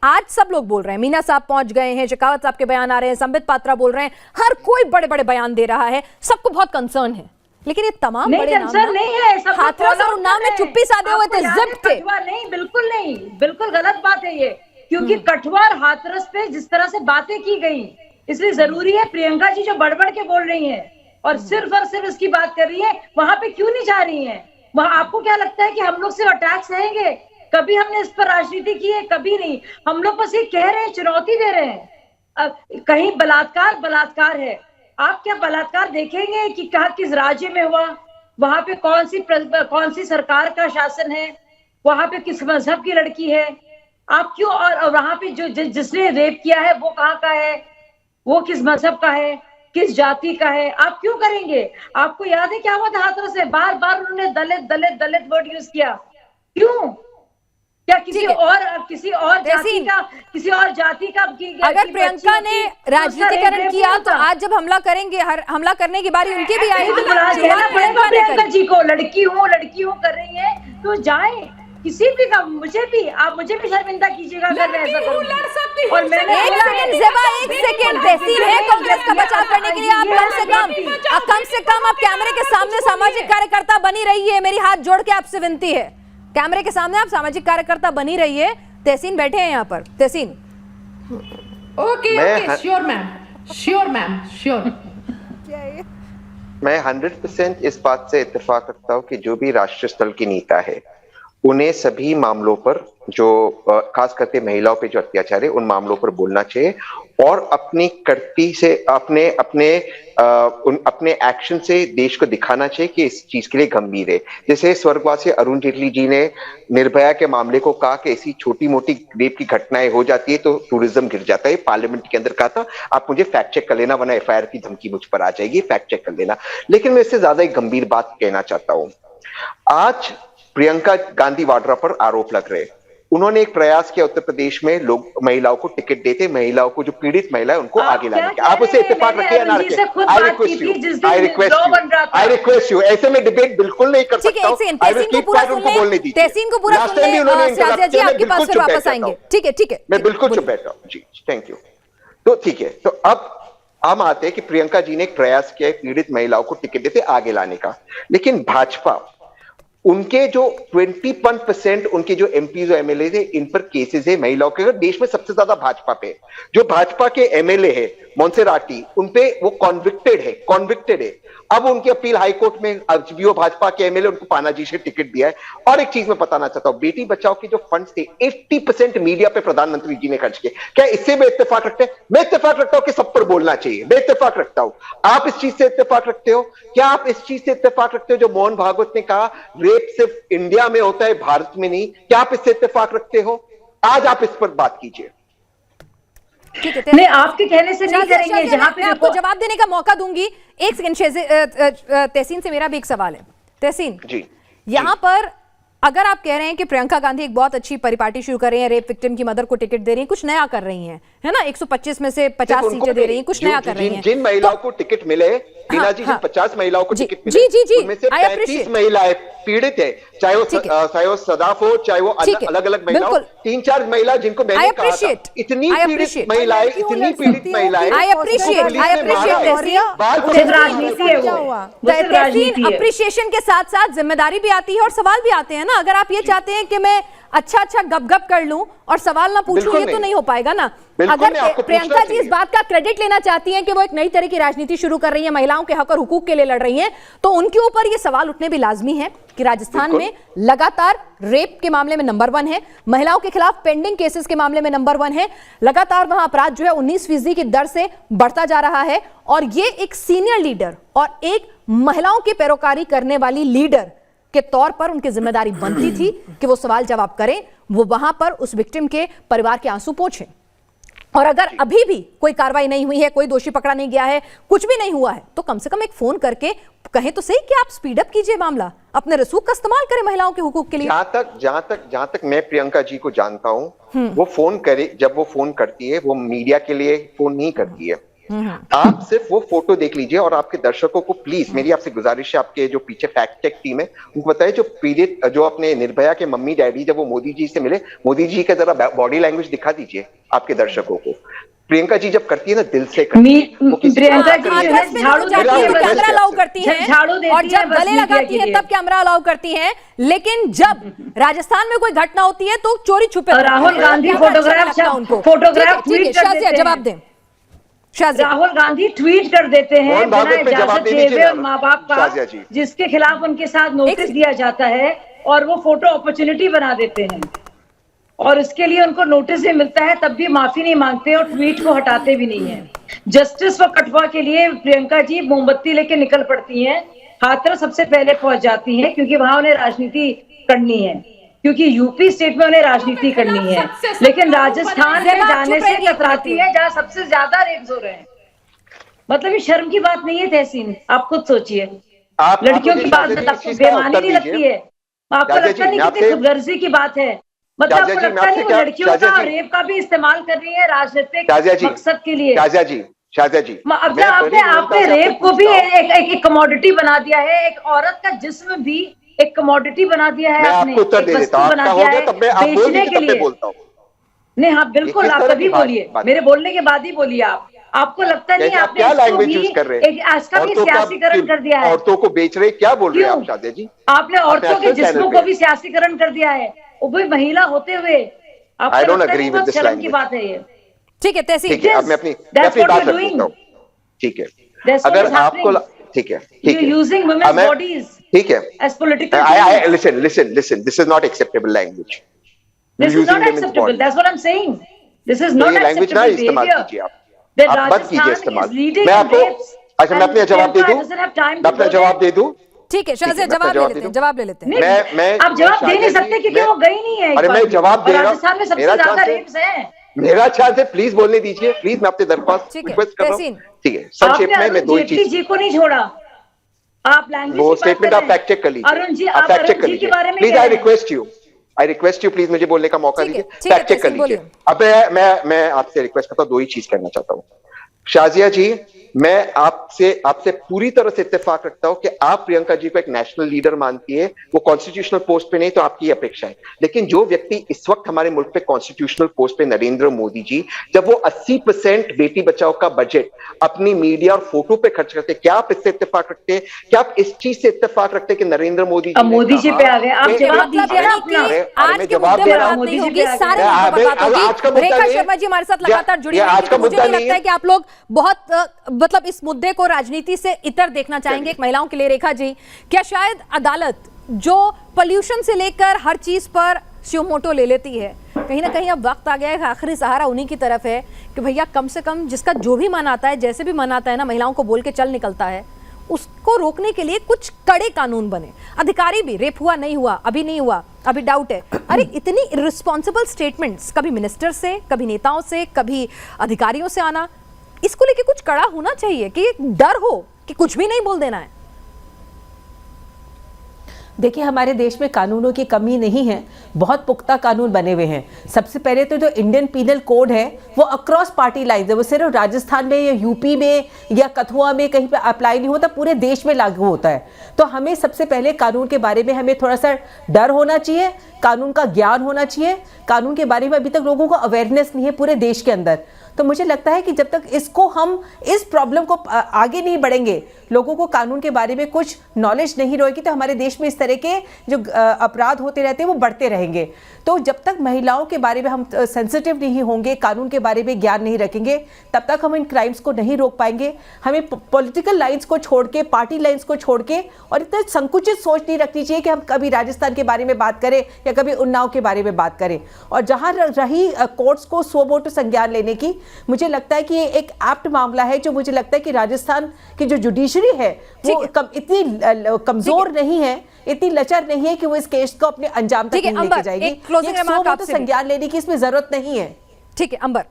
आज सब लोग बोल रहे हैं, मीना साहब पहुंच गए हैं, शेखावत साहब के बयान आ रहे हैं, संबित पात्रा बोल रहे हैं, हर कोई बड़े बड़े बयान दे रहा है, सबको बहुत कंसर्न है। लेकिन ये तमाम बड़े नाम नहीं है, हाथरस और उन्नाव में चुप्पी साधे हुए थे, जिप थे। नहीं, बिल्कुल नहीं, बिल्कुल गलत बात है ये, क्योंकि कठुआ और हाथरस पे जिस तरह से बातें की गई, इसलिए जरूरी है प्रियंका जी जो बड़बड़ के बोल रही हैं और सिर्फ इसकी बात कर रही है, वहां पे क्यों नहीं जा रही हैं? वहां आपको क्या लगता है कि हम लोग से अटैक्स रहेंगे? कभी हमने इस पर राजनीति की है? कभी नहीं। हम लोग बस ये कह रहे हैं, चुनौती दे रहे हैं। कहीं बलात्कार है, आप क्या बलात्कार देखेंगे कि कहा किस राज्य में हुआ, वहां पे कौन सी सरकार का शासन है, वहां पे किस मजहब की लड़की है, आप क्यों? और वहां पे जो जिसने रेप किया है वो कहाँ का है, वो किस मजहब का है, किस जाति का है, आप क्यों करेंगे? आपको याद है क्या हुआ था हाथरस में? बार बार उन्होंने दलित दलित दलित वर्ड यूज किया, क्यों? क्या किसी और जाति का अगर प्रियंका ने राजनीतिकरण किया तो आज जब हमला करेंगे, हमला करने की बारी उनकी भी आएगी। प्रियंका जी को लड़की हूँ कर रही है तो जाए, किसी भी का, मुझे भी शर्मिंदा कीजिएगा अगर मैं ऐसा करूं। और मैंने एक सेकंड तहसीन है कांग्रेस का बचाव करने के लिए आप कम से कम आप कैमरे के सामने सामाजिक कार्यकर्ता बनी रहिए। मेरी हाथ जोड़ के आपसे विनती है, कैमरे के सामने आप सामाजिक कार्यकर्ता बनी रहिए। तहसीन बैठे हैं यहाँ पर। तहसीन ओके, श्योर मैम श्योर। मैं 100% इस बात से इत्तेफाक रखता हूँ कि जो भी राष्ट्रीय स्तर की नेता है उन्हें सभी मामलों पर, जो खास करके महिलाओं पे जो अत्याचार है उन मामलों पर बोलना चाहिए और अपनी करती से अपने एक्शन से देश को दिखाना चाहिए कि इस चीज के लिए गंभीर है। जैसे स्वर्गवासी अरुण जेटली जी ने निर्भया के मामले को कहा कि ऐसी छोटी मोटी रेप की घटनाएं हो जाती है तो टूरिज्म गिर जाता है, पार्लियामेंट के अंदर कहा था। आप मुझे फैक्ट चेक कर लेना वरना एफआईआर की धमकी मुझ पर आ जाएगी, फैक्ट चेक कर लेना। लेकिन मैं इससे ज्यादा एक गंभीर बात कहना चाहता हूं। आज प्रियंका गांधी वाड्रा पर आरोप लग रहे, उन्होंने एक प्रयास किया उत्तर प्रदेश में लोग महिलाओं को टिकट देते, महिलाओं को जो पीड़ित महिला है उनको आगे लाने के। आप उसे इत्तेफाक रखिए या ना रखिए, आई रिक्वेस्ट यू, ऐसे में डिबेट बिल्कुल नहीं कर सकता हूं। तहसीन को पूरा सुन ले, शाजिया जी आपके पास फिर वापस आएंगे। ठीक है, मैं बिल्कुल चुप बैठा हूं जी, थैंक यू। तो ठीक है, तो अब हम आते हैं कि प्रियंका जी ने एक प्रयास किया है पीड़ित महिलाओं को टिकट देते आगे लाने का, लेकिन भाजपा उनके जो 21% उनके जो एमपीज और एमएलए थे इन पर केसेस है महिलाओं के। देश में सबसे ज्यादा भाजपा पे, जो भाजपा के एमएलए है मोन्सेराटी, उनपे वो कॉन्विक्टेड है। अब उनकी अपील हाईकोर्ट में, भी वो भाजपा के एमएलए, उनको पानाजी से टिकट दिया है। और एक चीज मैं बताना चाहता हूं, बेटी बचाओ के जो फंड्स थे 80% मीडिया पे प्रधानमंत्री जी ने खर्च किए। क्या इससे मैं इत्तेफाक रखते हैं? मैं इत्तेफाक रखता हूं कि सब पर बोलना चाहिए, मैं इत्तेफाक रखता हूं। आप इस चीज से इत्तेफाक रखते हो? क्या आप इस चीज से इत्तेफाक रखते हो जो मोहन भागवत ने कहा रेप सिर्फ इंडिया में होता है भारत में नहीं? क्या आप इससे इत्तेफाक रखते हो? आज आप इस पर बात कीजिए। नहीं, आपके कहने से नहीं करेंगे। जहां पे आपको जवाब देने का मौका दूंगी। एक सेकंड, तहसीन से मेरा भी एक सवाल है। तहसीन जी, यहाँ पर अगर आप कह रहे हैं कि प्रियंका गांधी एक बहुत अच्छी परिपाटी शुरू कर रही हैं, रेप विक्टिम की मदर को टिकट दे रही हैं, कुछ नया कर रही हैं, है ना, 125 में से 50 सीटें दे रही हैं, कुछ नया कर रही हैं। जिन महिलाओं को टिकट मिले, टीना जी, जिन 50 महिलाओं को टिकट मिले, उनमें से 35 महिलाएं पीड़ित है, चाहे वो सदाफ हो, चाहे वो अलग अलग महिलाओं, 3-4 महिला जिनको मैंने कहा था, इतनी पीड़ित महिलाएं, अप्रिशिएशन के साथ साथ जिम्मेदारी भी आती है और सवाल भी आते हैं ना। अगर आप ये चाहते हैं कि मैं अच्छा गप कर लूं और सवाल ना पूछूं, ये तो नहीं हो पाएगा ना। अगर प्रियंका जी इस बात का क्रेडिट लेना चाहती हैं कि वो एक नई तरह की राजनीति शुरू कर रही है, महिलाओं के हक और हुकूक के लिए लड़ रही हैं, तो उनके ऊपर ये सवाल उठने भी लाजमी है कि राजस्थान में लगातार रेप के मामले में नंबर 1 है, महिलाओं के खिलाफ पेंडिंग केसेस के मामले में नंबर 1 है, लगातार वहां अपराध जो है 19% की दर से बढ़ता जा रहा है। और ये एक सीनियर लीडर और एक महिलाओं की पैरोकारी करने वाली लीडर के तौर पर उनकी जिम्मेदारी बनती थी कि वो सवाल जवाब करें, वो वहां पर उस विक्टिम के परिवार के आंसू पोंछें। और अगर अभी भी कोई कार्रवाई नहीं हुई है, कोई दोषी पकड़ा नहीं गया है, कुछ भी नहीं हुआ है, तो कम से कम एक फोन करके कहें तो सही कि आप स्पीड अप कीजिए मामला, अपने रसूख का इस्तेमाल करें महिलाओं के हुकूक के लिए। जहां तक मैं प्रियंका जी को जानता हूं, वो फोन करे, जब वो फोन करती है वो मीडिया के लिए फोन नहीं करती है, आप सिर्फ वो फोटो देख लीजिए और आपके दर्शकों को प्लीज मेरी आपसे गुजारिश है, आपके जो पीछे फैक्ट चेक टीम है उनको बताइए, जो पीड़ित जो अपने निर्भया के मम्मी डैडी जब वो मोदी जी से मिले, मोदी जी का जरा बॉडी लैंग्वेज दिखा दीजिए आपके दर्शकों को। प्रियंका जी जब करती है ना दिल से करती है, प्रियंका जी झाड़ू जाती है तो कैमरा अलाउ करती है, और जब गले लगाती है तब कैमरा अलाउ करती है, लेकिन जब राजस्थान में कोई घटना होती है तो चोरी छुपे राहुल गांधी फोटोग्राफ ट्वीट कर देते हैं। जवाब दें राहुल गांधी ट्वीट कर देते हैं बिना इजाजत दिए हुए माँ बाप का, जिसके खिलाफ उनके साथ नोटिस दिया जाता है, और वो फोटो अपॉर्चुनिटी बना देते हैं, और इसके लिए उनको नोटिस भी मिलता है, तब भी माफी नहीं मांगते और ट्वीट को हटाते भी नहीं है। जस्टिस फॉर कठुआ के लिए प्रियंका जी मोमबत्ती लेके निकल पड़ती हैं, हाथरस सबसे पहले पहुंच जाती हैं, क्योंकि वहां उन्हें राजनीति करनी है, क्योंकि यूपी स्टेट में उन्हें राजनीति करनी है, लेकिन राजस्थान में जाने से कतराती है जहां सबसे ज्यादा रेप्स हो रहे हैं। मतलब ये शर्म की बात नहीं है तहसीन, आप खुद सोचिए। लड़कियों की बात आपको बेईमानी नहीं लगती है? आपको लगता नहीं कितनी खुदगर्जी की बात है? मतलब आपको लगता नहीं वो लड़कियों का रेप का भी इस्तेमाल कर रही है राजनीतिक मकसद के लिए? शाजिया जी आपने रेप को भी एक कमोडिटी बना दिया है, एक औरत का जिस्म भी एक कमोडिटी बना दिया है, आपने उत्तर दे देता हूं, बना दिया है बेचने के लिए। नहीं, हाँ बिल्कुल, आप तभी बोलिए, मेरे बोलने के बाद ही बोलिए। आपको लगता नहीं आपने क्या लैंग्वेज यूज कर रहे हैं? इसका भी सियासीकरण कर दिया है। औरतों को बेच रहे, क्या बोल रहे हैं आप शाजिया जी? आपने औरतों के जिस्मों को भी सियासीकरण कर दिया है, वो भी महिला होते हुए। I don't agree with this language की बात है ये। ठीक है तहसीन, ठीक है, अब मैं अपनी बात रख लेता हूं। ठीक है, अगर आपको ठीक है यूजिंग वुमेन्स बॉडीज, ठीक है, as political I listen, this is not acceptable language. This is not acceptable, that's what I'm saying. This is not acceptable language इस्तेमाल कीजिए आप मत कीजिए इस्तेमाल। मैं आपको अच्छा, मैं अपना जवाब दे दूं, मैं अपना जवाब दे दूं। ठीक है शाजिया, जवाब ले लेते हैं। मैं आप जवाब दे नहीं सकते क्योंकि वो गई नहीं है। अरे मैं जवाब दे रहा हूं, राजस्थान में सबसे ज्यादा रेप्स हैं। मेरा ख्याल से प्लीज बोलने दीजिए, प्लीज, मैं आपसे दरख्वास्त रिक्वेस्ट कर रहा हूं। ठीक है, संक्षेप में मैं दो ही चीज, जी को नहीं छोड़ा, आप लैंग्वेज वो स्टेटमेंट आप फैक्ट चेक कर लीजिए, अरुण जी, आप फैक्ट चेक कर लीजिए please. I request you please मुझे बोलने का मौका दीजिए, फैक्ट चेक कर लीजिए। अब मैं आपसे रिक्वेस्ट करता हूं, दो ही चीज करना चाहता हूं। शाजिया जी, मैं आपसे पूरी तरह से इत्तेफाक रखता हूं कि आप प्रियंका जी को एक नेशनल लीडर मानती है, वो कॉन्स्टिट्यूशनल पोस्ट पे नहीं तो आपकी अपेक्षा है, लेकिन जो व्यक्ति इस वक्त हमारे मुल्क पे कॉन्स्टिट्यूशनल पोस्ट पे, नरेंद्र मोदी जी, जब वो 80% बेटी बचाओ का बजट अपनी मीडिया और फोटो पे खर्च करते, क्या आप इससे इत्तेफाक रखते हैं? क्या आप इस चीज से इत्तेफाक रखते हैं कि नरेंद्र मोदी जी, अब मोदी जी पे आ गए, आप जवाब दीजिए ना अपना। आज के मुद्दे पर बात नहीं होगी, सारे मुद्दों पर बात होगी। रेखा शर्मा जी हमारे साथ लगातार जुड़ी हुई हैं, मुझे नहीं लगता है कि आप लोग बहुत मतलब इस मुद्दे को राजनीति से इतर देखना चाहेंगे एक महिलाओं के लिए। रेखा जी, क्या शायद अदालत जो पोल्यूशन से लेकर हर चीज पर सुमोटो ले लेती है, कहीं ना कहीं अब वक्त आ गया है, आखिरी सहारा उन्हीं की तरफ है कि भैया कम से कम जिसका जो भी मन आता है, जैसे भी मन आता है ना, महिलाओं को बोल के चल निकलता है, उसको रोकने के लिए कुछ कड़े कानून बने। अधिकारी भी, रेप हुआ नहीं हुआ, अभी नहीं हुआ, अभी डाउट है, अरे इतनी इररिस्पॉन्सिबल स्टेटमेंट्स कभी मिनिस्टर से, कभी नेताओं से, कभी अधिकारियों से आना, इसको लेके कुछ कड़ा होना चाहिए कि डर हो कि कुछ भी नहीं बोल देना है। देखिए, हमारे देश में कानूनों की कमी नहीं है, बहुत पुख्ता कानून बने हुए हैं। सबसे पहले तो जो इंडियन पीनल कोड है वो अक्रॉस पार्टी लाइन्स है, वो सिर्फ राजस्थान में या यूपी में या कठुआ में कहीं पे अप्लाई नहीं होता, पूरे देश में लागू होता है। तो हमें सबसे पहले कानून के बारे में हमें थोड़ा सा डर होना चाहिए, कानून का ज्ञान होना चाहिए। कानून के बारे में अभी तक लोगों को अवेयरनेस नहीं है पूरे देश के अंदर। तो मुझे लगता है कि जब तक इसको हम इस प्रॉब्लम को आगे नहीं बढ़ेंगे, लोगों को कानून के बारे में कुछ नॉलेज नहीं रहेगी, तो हमारे देश में इस तरह के जो अपराध होते रहते हैं वो बढ़ते रहेंगे। तो जब तक महिलाओं के बारे में हम सेंसिटिव नहीं होंगे, कानून के बारे में ज्ञान नहीं रखेंगे, तब तक हम इन क्राइम्स को नहीं रोक पाएंगे। हमें पॉलिटिकल लाइन्स को छोड़ के, पार्टी लाइन्स को छोड़ के, और इतना संकुचित सोच नहीं रखनी चाहिए कि हम कभी राजस्थान के बारे में बात करें या कभी उन्नाव के बारे में बात करें। और जहाँ रही कोर्ट्स को सो मोटो संज्ञान लेने की, मुझे लगता है कि ये एक एप्ट मामला है, जो मुझे लगता है कि राजस्थान की जो जुडिशरी है वो इतनी कमजोर नहीं है, इतनी लचर नहीं है कि वो इस केस को अपने अंजाम तक नहीं लेके जाएगी। तो संज्ञान लेने की इसमें जरूरत नहीं है। ठीक है अंबर,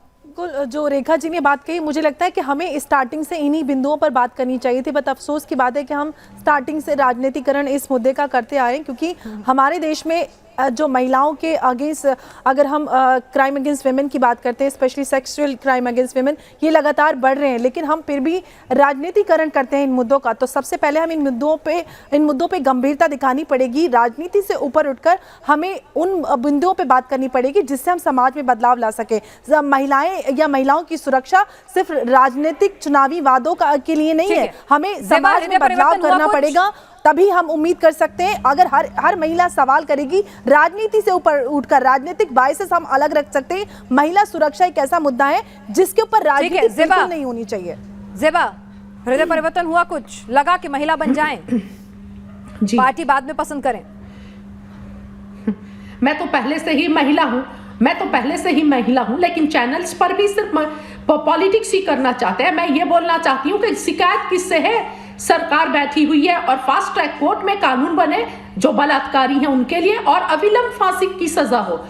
जो रेखा जी ने बात कही, मुझे लगता है कि हमें स्टार्टिंग से इन्हीं बिंदुओं पर बात करनी चाहिए थी। बट अफसोस की बात है कि हम स्टार्टिंग से राजनीतिकरण इस मुद्दे का करते आए, क्योंकि हमारे देश में जो महिलाओं के अगेंस्ट, अगर हम क्राइम अगेंस्ट वेमेन की बात करते हैं, specially sexual crime against women, ये लगातार बढ़ रहे हैं, लेकिन हम फिर भी राजनीतिकरण करते हैं इन मुद्दों का। तो सबसे पहले हम इन मुद्दों पे गंभीरता दिखानी पड़ेगी। राजनीति से ऊपर उठकर हमें उन बिंदुओं पे बात करनी पड़ेगी जिससे हम समाज में बदलाव ला सके। महिलाएं या महिलाओं की सुरक्षा सिर्फ राजनीतिक चुनावी वादों के लिए नहीं है, हमें समाज में बदलाव करना पड़ेगा, तभी हम उम्मीद कर सकते हैं। अगर हर महिला सवाल करेगी राजनीति से ऊपर उठकर, राजनीतिक बायसेस हम अलग रख सकते हैं। महिला सुरक्षा एक ऐसा मुद्दा है जिसके ऊपर राजनीति बिल्कुल नहीं होनी चाहिए। ज़ेबा, हृदय परिवर्तन हुआ, कुछ लगा कि महिला बन जाएं, पार्टी बाद में पसंद करें? मैं तो पहले से ही महिला हूं, लेकिन चैनल्स पर भी सिर्फ पॉलिटिक्स ही करना चाहते हैं। मैं ये बोलना चाहती हूँ कि शिकायत किससे है? सरकार बैठी हुई है और फास्ट ट्रैक कोर्ट में कानून बने जो बलात्कारी हैं उनके लिए, और अविलंब फांसी की सजा हो।